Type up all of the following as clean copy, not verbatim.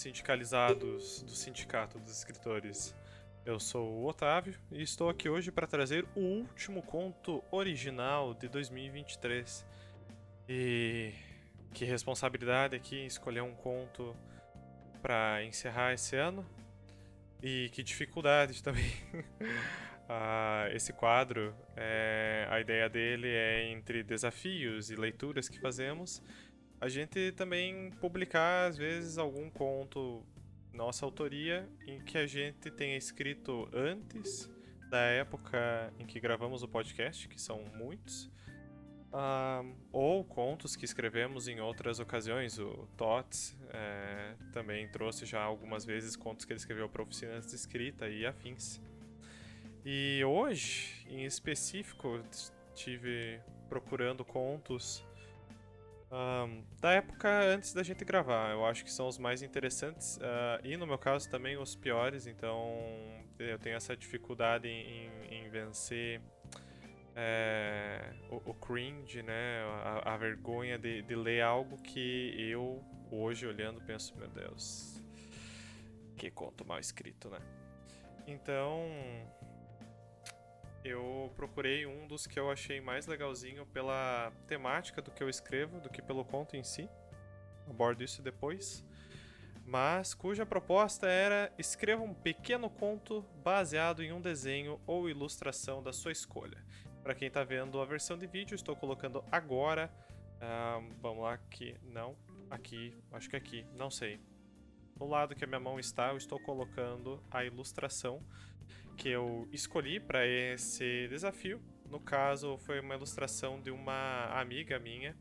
sindicalizados do Sindicato dos Escritores. Eu sou o Otávio e estou aqui hoje para trazer o último conto original de 2023. E que responsabilidade aqui escolher um conto para encerrar esse ano. E que dificuldade também. Esse quadro, a ideia dele é entre desafios e leituras que fazemos, a gente também publicar às vezes algum conto nossa autoria em que a gente tenha escrito antes da época em que gravamos o podcast, que são muitos, ou contos que escrevemos em outras ocasiões. O Tots também trouxe já algumas vezes contos que ele escreveu para oficinas de escrita e afins. E hoje, em específico, estive procurando contos da época antes da gente gravar. Eu acho que são os mais interessantes e, no meu caso, também os piores. Então, eu tenho essa dificuldade em vencer o cringe, né? A vergonha de ler algo que eu, hoje, olhando, penso, meu Deus, que conto mal escrito, né? Então, eu procurei um dos que eu achei mais legalzinho pela temática do que eu escrevo, do que pelo conto em si. Abordo isso depois. Mas cuja proposta era: escreva um pequeno conto baseado em um desenho ou ilustração da sua escolha. Para quem está vendo a versão de vídeo, estou colocando agora. Vamos lá, aqui. Não, aqui, acho que aqui, não sei. Do lado que a minha mão está, eu estou colocando a ilustração que eu escolhi para esse desafio. No caso, foi uma ilustração de uma amiga minha,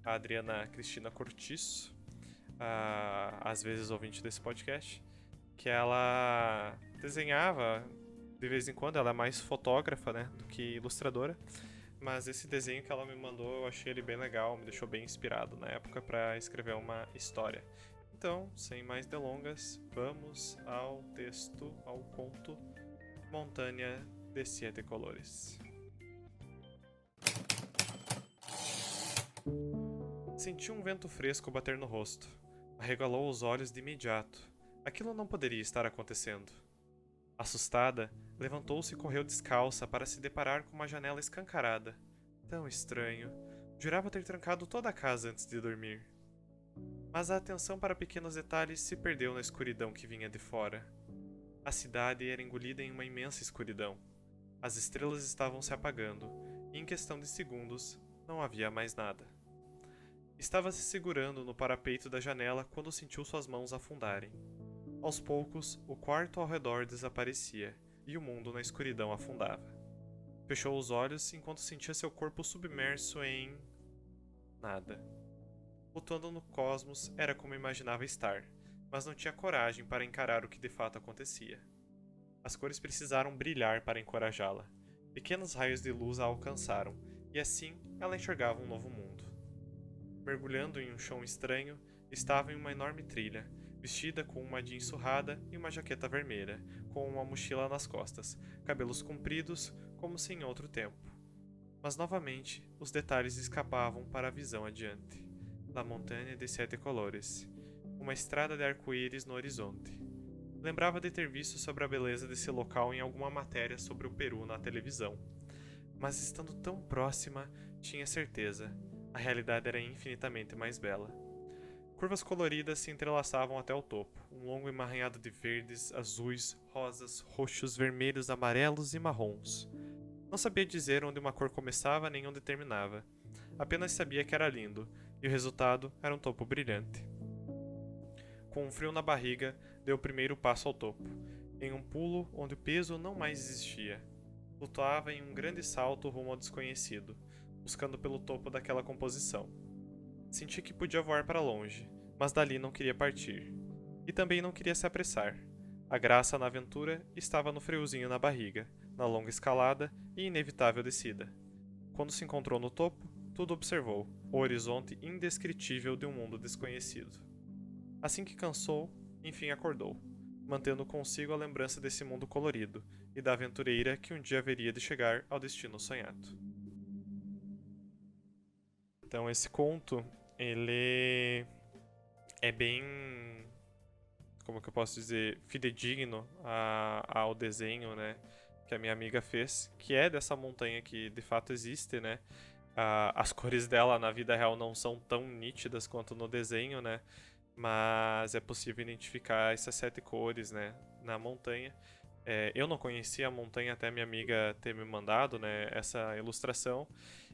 a Adriana Cristina Cortiço, às vezes ouvinte desse podcast, que ela desenhava de vez em quando. Ela é mais fotógrafa, né, do que ilustradora, mas esse desenho que ela me mandou, eu achei ele bem legal, me deixou bem inspirado na época para escrever uma história. Então, sem mais delongas, vamos ao texto, ao conto Montanha de Siete Colores. Senti um vento fresco bater no rosto. Arregalou os olhos de imediato. Aquilo não poderia estar acontecendo. Assustada, levantou-se e correu descalça para se deparar com uma janela escancarada. Tão estranho. Jurava ter trancado toda a casa antes de dormir. Mas a atenção para pequenos detalhes se perdeu na escuridão que vinha de fora. A cidade era engolida em uma imensa escuridão. As estrelas estavam se apagando, e em questão de segundos, não havia mais nada. Estava se segurando no parapeito da janela quando sentiu suas mãos afundarem. Aos poucos, o quarto ao redor desaparecia, e o mundo na escuridão afundava. Fechou os olhos enquanto sentia seu corpo submerso em nada. Flutuando no cosmos era como imaginava estar, mas não tinha coragem para encarar o que de fato acontecia. As cores precisaram brilhar para encorajá-la. Pequenos raios de luz a alcançaram, e assim ela enxergava um novo mundo. Mergulhando em um chão estranho, estava em uma enorme trilha, vestida com uma jeans surrada e uma jaqueta vermelha, com uma mochila nas costas, cabelos compridos como se em outro tempo. Mas novamente, os detalhes escapavam para a visão adiante. La Montaña de Siete Colores, uma estrada de arco-íris no horizonte. Lembrava de ter visto sobre a beleza desse local em alguma matéria sobre o Peru na televisão. Mas estando tão próxima, tinha certeza. A realidade era infinitamente mais bela. Curvas coloridas se entrelaçavam até o topo, um longo emaranhado de verdes, azuis, rosas, roxos, vermelhos, amarelos e marrons. Não sabia dizer onde uma cor começava nem onde terminava. Apenas sabia que era lindo, e o resultado era um topo brilhante. Com um frio na barriga, deu o primeiro passo ao topo, em um pulo onde o peso não mais existia. Flutuava em um grande salto rumo ao desconhecido, buscando pelo topo daquela composição. Senti que podia voar para longe, mas dali não queria partir. E também não queria se apressar. A graça na aventura estava no friozinho na barriga, na longa escalada e inevitável descida. Quando se encontrou no topo, tudo observou, o horizonte indescritível de um mundo desconhecido. Assim que cansou, enfim acordou, mantendo consigo a lembrança desse mundo colorido e da aventureira que um dia haveria de chegar ao destino sonhado. Então esse conto, ele é bem como que eu posso dizer, fidedigno ao desenho, né, que a minha amiga fez, que é dessa montanha que de fato existe, né. As cores dela na vida real não são tão nítidas quanto no desenho, né, mas é possível identificar essas 7 cores, né, na montanha. Eu não conhecia a montanha até minha amiga ter me mandado, né, essa ilustração.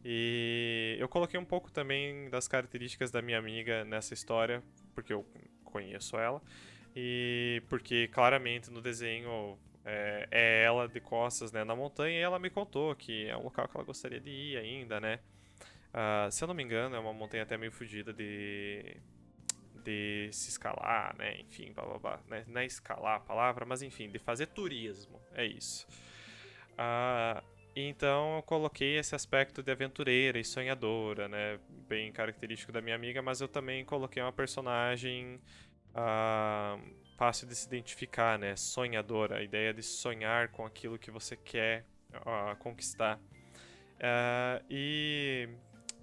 E eu coloquei um pouco também das características da minha amiga nessa história, porque eu conheço ela. E porque claramente no desenho é ela de costas, né, na montanha, e ela me contou que é um local que ela gostaria de ir ainda, né. Se eu não me engano, é uma montanha até meio fodida de se escalar, né? Enfim, blá blá blá. Não é escalar a palavra, mas enfim, de fazer turismo. É isso. Então eu coloquei esse aspecto de aventureira e sonhadora, né? Bem característico da minha amiga, mas eu também coloquei uma personagem fácil de se identificar, né? Sonhadora, a ideia de sonhar com aquilo que você quer conquistar. E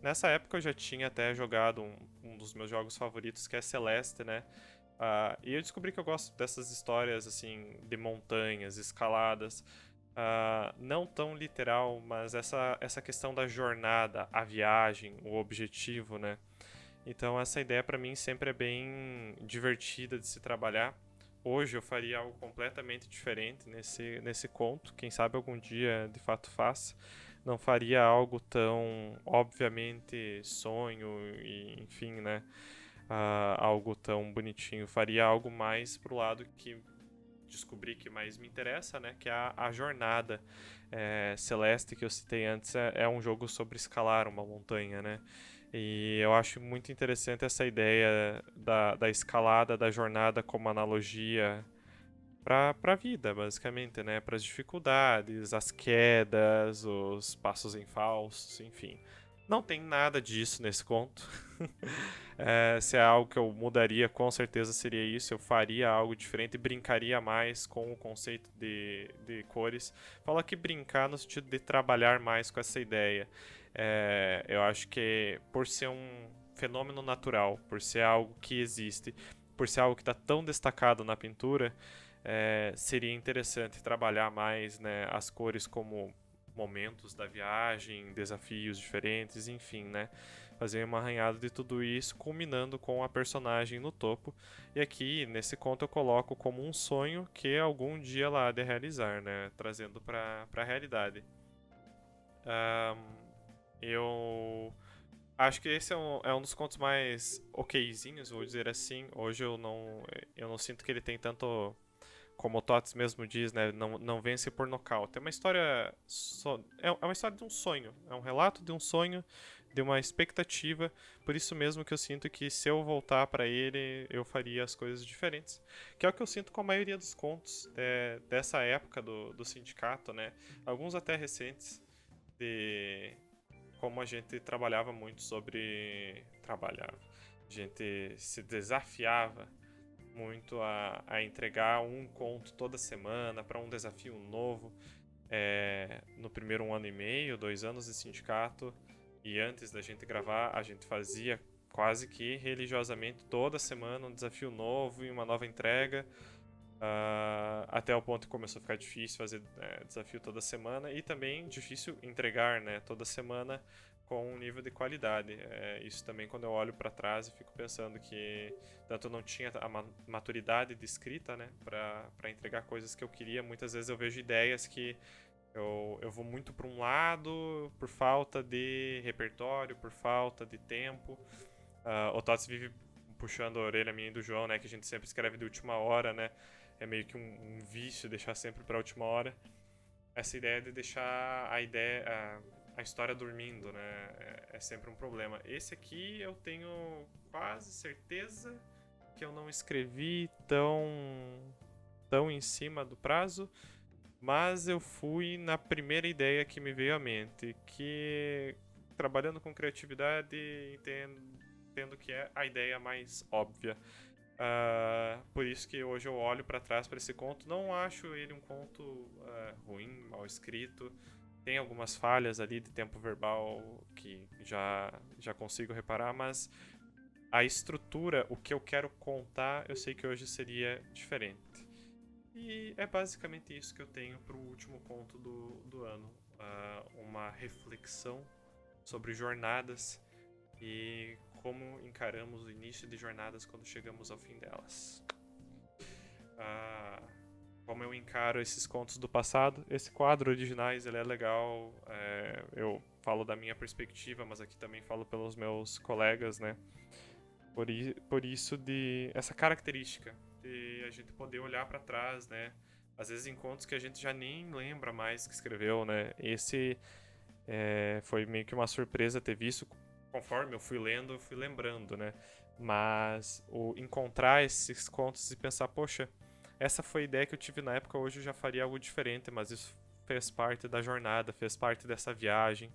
nessa época eu já tinha até jogado um dos meus jogos favoritos, que é Celeste, né? E eu descobri que eu gosto dessas histórias, assim, de montanhas, escaladas. Não tão literal, mas essa questão da jornada, a viagem, o objetivo, né? Então essa ideia pra mim sempre é bem divertida de se trabalhar. Hoje eu faria algo completamente diferente nesse conto. Quem sabe algum dia de fato faça. Não faria algo tão obviamente sonho e enfim, né? Algo tão bonitinho. Faria algo mais pro lado que descobri que mais me interessa, né? Que é a jornada. Celeste, que eu citei antes, é um jogo sobre escalar uma montanha, né? E eu acho muito interessante essa ideia da escalada, da jornada como analogia para a vida, basicamente, né? Para as dificuldades, as quedas, os passos em falsos, enfim. Não tem nada disso nesse conto. Se é algo que eu mudaria, com certeza seria isso. Eu faria algo diferente e brincaria mais com o conceito de cores. Fala que brincar no sentido de trabalhar mais com essa ideia. Eu acho que por ser um fenômeno natural, por ser algo que existe, por ser algo que está tão destacado na pintura, seria interessante trabalhar mais, né, as cores como momentos da viagem, desafios diferentes, enfim, né? Fazer uma arranhada de tudo isso, culminando com a personagem no topo. E aqui, nesse conto, eu coloco como um sonho que algum dia ela há de realizar, né? Trazendo para a realidade. Eu acho que esse é um dos contos mais okzinhos, vou dizer assim. Hoje eu não sinto que ele tem tanto, como o Tots mesmo diz, né? Não vence por nocaute. É uma história. É uma história de um sonho. É um relato de um sonho, de uma expectativa. Por isso mesmo que eu sinto que se eu voltar para ele, eu faria as coisas diferentes. Que é o que eu sinto com a maioria dos contos dessa época do sindicato, né? Alguns até recentes, de como a gente trabalhava muito sobre. Trabalhava. A gente se desafiava muito a entregar um conto toda semana para um desafio novo. No primeiro 1 ano e meio, 2 anos de sindicato, e antes da gente gravar, a gente fazia quase que religiosamente toda semana um desafio novo e uma nova entrega. Até o ponto que começou a ficar difícil fazer desafio toda semana e também difícil entregar, né, toda semana com um nível de qualidade. Isso também, quando eu olho para trás, eu fico pensando que tanto eu não tinha a maturidade de escrita, né, para entregar coisas que eu queria. Muitas vezes eu vejo ideias que eu vou muito para um lado por falta de repertório, por falta de tempo. O Tots vive puxando a orelha minha e do João, né, que a gente sempre escreve de última hora, né. É meio que um vício deixar sempre para a última hora. Essa ideia de deixar a história dormindo, né? É sempre um problema. Esse aqui eu tenho quase certeza que eu não escrevi tão em cima do prazo, mas eu fui na primeira ideia que me veio à mente, que trabalhando com criatividade, entendo que é a ideia mais óbvia. Por isso que hoje eu olho para trás para esse conto. Não acho ele um conto ruim, mal escrito. Tem algumas falhas ali de tempo verbal que já consigo reparar, mas a estrutura, o que eu quero contar, eu sei que hoje seria diferente. E é basicamente isso que eu tenho para o último conto do ano. Uma reflexão sobre jornadas e como encaramos o início de jornadas quando chegamos ao fim delas. Como eu encaro esses contos do passado. Esse quadro Originais, ele é legal. Eu falo da minha perspectiva, mas aqui também falo pelos meus colegas, né? Por isso de essa característica de a gente poder olhar para trás, né? Às vezes em contos que a gente já nem lembra mais que escreveu, né? Esse foi meio que uma surpresa ter visto. Conforme eu fui lendo, eu fui lembrando, né? Mas encontrar esses contos e pensar, poxa, essa foi a ideia que eu tive na época, hoje eu já faria algo diferente, mas isso fez parte da jornada, fez parte dessa viagem,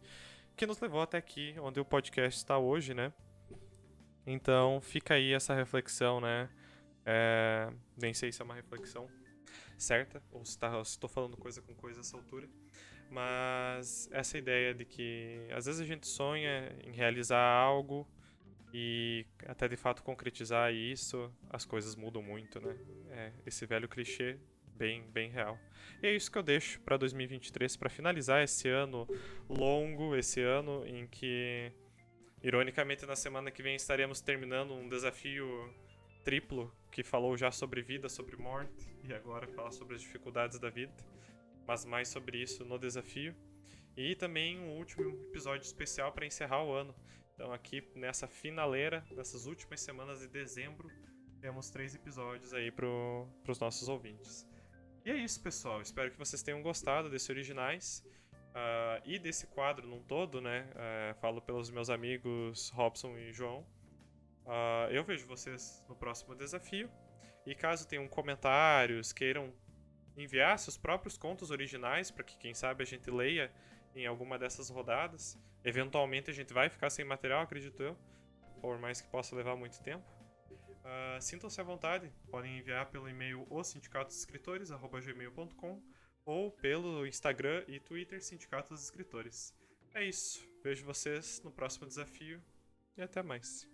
que nos levou até aqui, onde o podcast está hoje, né? Então fica aí essa reflexão, né? Nem sei se é uma reflexão certa, ou se estou falando coisa com coisa a essa altura, mas essa ideia de que às vezes a gente sonha em realizar algo e até de fato concretizar isso, as coisas mudam muito, né? Esse velho clichê bem real. E é isso que eu deixo para 2023, para finalizar esse ano longo, esse ano em que, ironicamente, na semana que vem estaremos terminando um desafio triplo que falou já sobre vida, sobre morte e agora fala sobre as dificuldades da vida, mas mais sobre isso no desafio. E também um último episódio especial para encerrar o ano. Então aqui nessa finaleira, nessas últimas semanas de dezembro, temos 3 episódios aí para os nossos ouvintes. E é isso, pessoal. Espero que vocês tenham gostado desse Originais e desse quadro num todo, né? Falo pelos meus amigos Robson e João. Eu vejo vocês no próximo desafio. E caso tenham comentários, queiram enviar seus próprios contos originais para que, quem sabe, a gente leia em alguma dessas rodadas. Eventualmente a gente vai ficar sem material, acredito eu, por mais que possa levar muito tempo. Sintam-se à vontade, podem enviar pelo e-mail osindicatosescritores@gmail.com ou pelo Instagram e Twitter Sindicato dos Escritores. É isso, vejo vocês no próximo desafio e até mais.